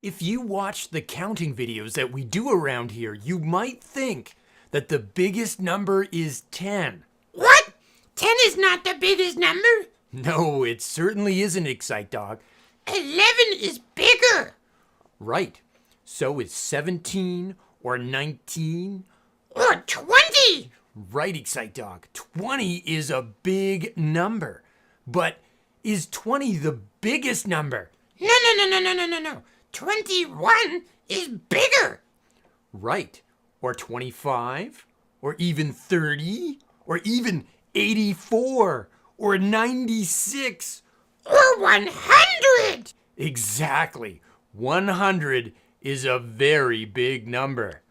If you watch the counting videos that we do around here, you might think that the biggest number is 10. What? 10 is not the biggest number? No, it certainly isn't, Excite Dog. 11 is bigger. Right. So is 17 or 19. Or 20. Right, Excite Dog. 20 is a big number. But is 20 the biggest number? No. 21 is bigger. Right. Or 25, or even 30, or even 84, or 96. Or 100. Exactly. 100 is a very big number.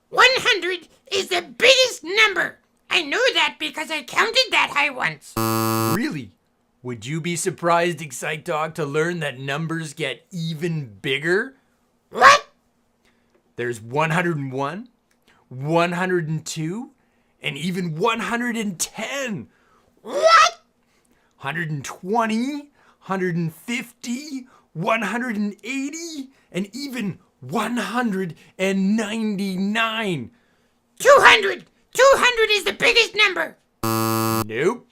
100 is the biggest number. I know that because I counted that high once. Really? Would you be surprised, Excite Dog, to learn that numbers get even bigger? What? There's 101, 102, and even 110. What? 120, 150, 180, and even 199. 200. 200 is the biggest number. Nope.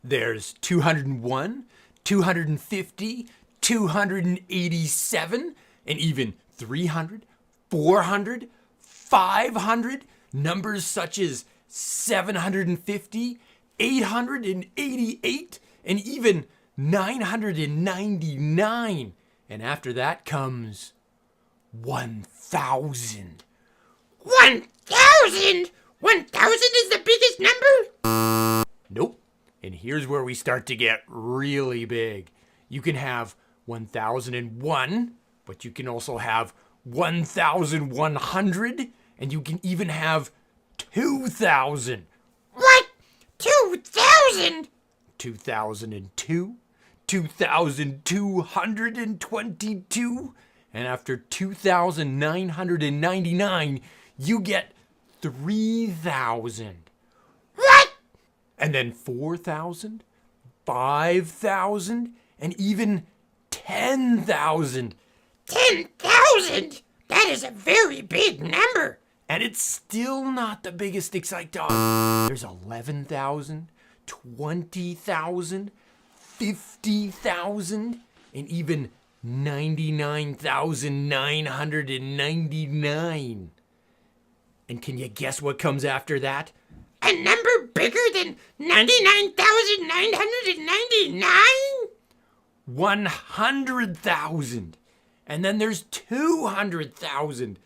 There's 201, 250, 287, and even 300, 400, 500, numbers such as 750, 888, and even 999. And after that comes 1,000. 1,000? 1,000 is the biggest number? Nope. And here's where we start to get really big. You can have 1,001, but you can also have 1,100, and you can even have 2,000. What? 2,000? 2,002, 2,222, and after 2,999, you get 3,000. What? And then 4,000, 5,000, and even 10,000. 10,000? That is a very big number. And it's still not the biggest, Excite Dog. There's 11,000, 20,000, 50,000, and even 99,999. And can you guess what comes after that? A number bigger than 99,999? 100,000. And then there's 200,000,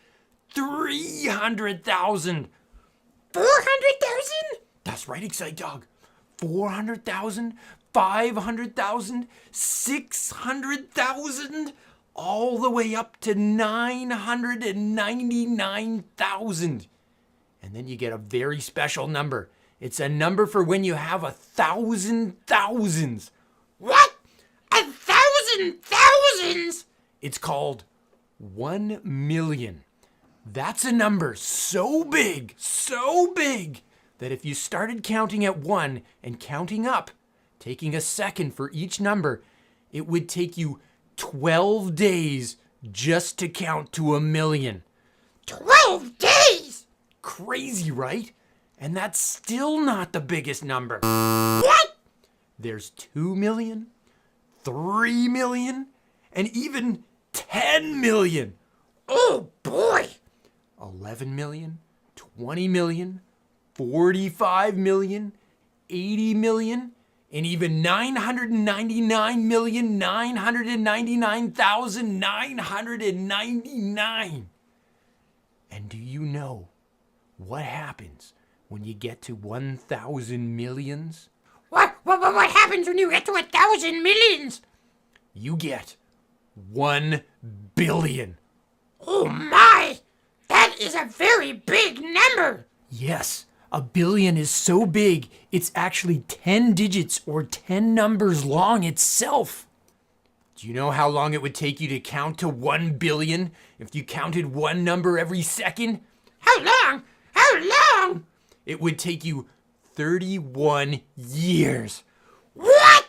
300,000. 400,000? That's right, Excite Dog. 400,000, 500,000, 600,000, all the way up to 999,000. And then you get a very special number. It's a number for when you have 1,000 thousands. What? 1,000 thousands? It's called 1 million. That's a number so big, that if you started counting at 1 and counting up, taking a second for each number, it would take you 12 days just to count to 1 million. 12 days? Crazy, right? And that's still not the biggest number. What? There's 2 million, 3 million, and even 10 million. Oh boy. 11 million, 20 million, 45 million, 80 million, and even 999,999,999. And do you know what happens when you get to 1,000 millions? What happens when you get to 1,000 millions? You get 1 billion. Oh my! That is a very big number. Yes, 1 billion is so big, it's actually 10 digits or 10 numbers long itself. Do you know how long it would take you to count to 1 billion if you counted one number every second? How long? How long? It would take you 31 years. What?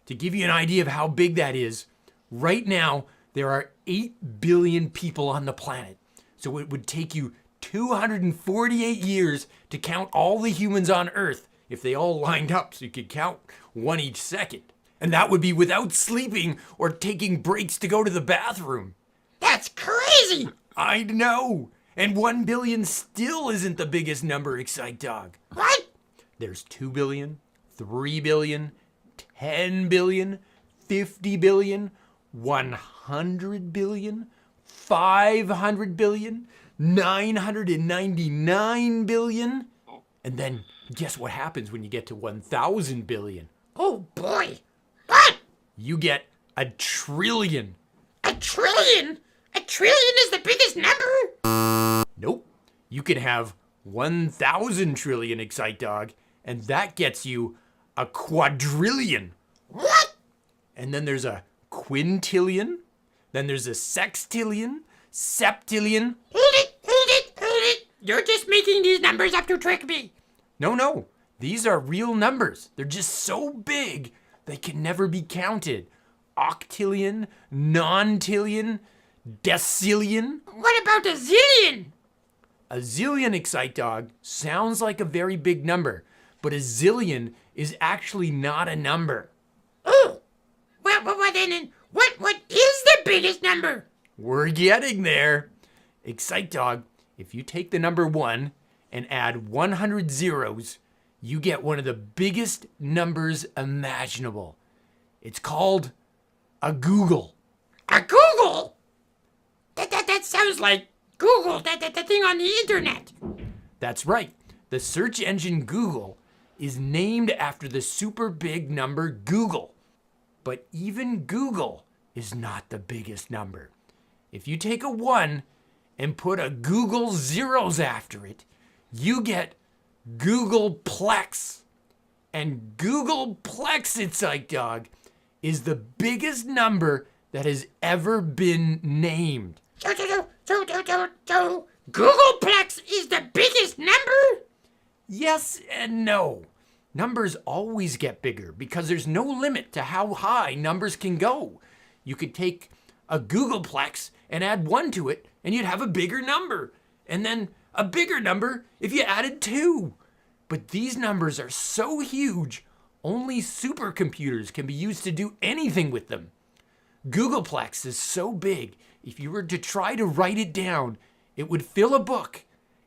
To give you an idea of how big that is, right now, There are 8 billion people on the planet, so it would take you 248 years to count all the humans on Earth if they all lined up so you could count one each second. And that would be without sleeping or taking breaks to go to the bathroom. That's crazy! I know. And 1 billion still isn't the biggest number, Excite Dog. What? There's 2 billion, 3 billion, 10 billion, 50 billion, 100 billion, 500 billion, 999 billion. And then guess what happens when you get to 1,000 billion? Oh boy. What? You get a trillion. A trillion? A trillion is the biggest number? Nope. You can have 1,000 trillion, Excite Dog, and that gets you a quadrillion. What? And then there's a quintillion. Then there's a sextillion, septillion. Hold it, hold it, hold it. You're just making these numbers up to trick me. No. These are real numbers. They're just so big they can never be counted. Octillion, nontillion, decillion. What about a zillion? A zillion, Excite Dog, sounds like a very big number, but a zillion is actually not a number. Oh. Well then, what is the biggest number? We're getting there. Excite Dog, if you take the number 1 and add 100 zeros, you get one of the biggest numbers imaginable. It's called a Google. A Google? That sounds like Google, that thing on the internet. That's right. The search engine Google is named after the super big number Google. But even Google is not the biggest number. If you take a 1 and put a Google zeros after it, you get Googleplex. And Googleplex, Excite Dog, is the biggest number that has ever been named. So Googleplex is the biggest number? Yes and no. Numbers always get bigger because there's no limit to how high numbers can go. You could take a Googleplex and add 1 to it, and you'd have a bigger number. And then a bigger number if you added 2. But these numbers are so huge, only supercomputers can be used to do anything with them. Googleplex is so big, if you were to try to write it down, it would fill a book,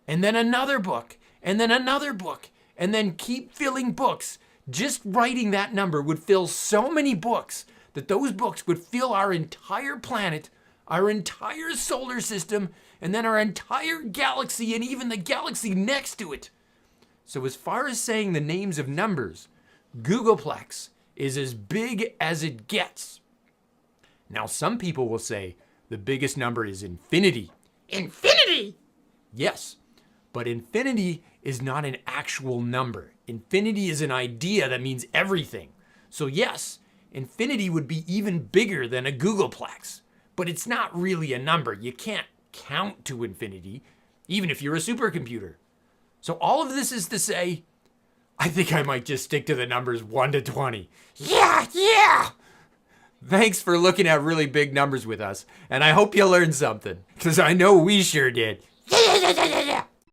and then another book, and then another book, and then keep filling books. Just writing that number would fill so many books that those books would fill our entire planet, our entire solar system, and then our entire galaxy and even the galaxy next to it. So as far as saying the names of numbers, Googleplex is as big as it gets. Now some people will say the biggest number is infinity. Infinity? Yes, but infinity is not an actual number. Infinity is an idea that means everything. So yes, infinity would be even bigger than a Googleplex, but it's not really a number. You can't count to infinity, even if you're a supercomputer. So all of this is to say, I think I might just stick to the numbers 1 to 20. Yeah. Thanks for looking at really big numbers with us, and I hope you learned something, because I know we sure did. Yeah.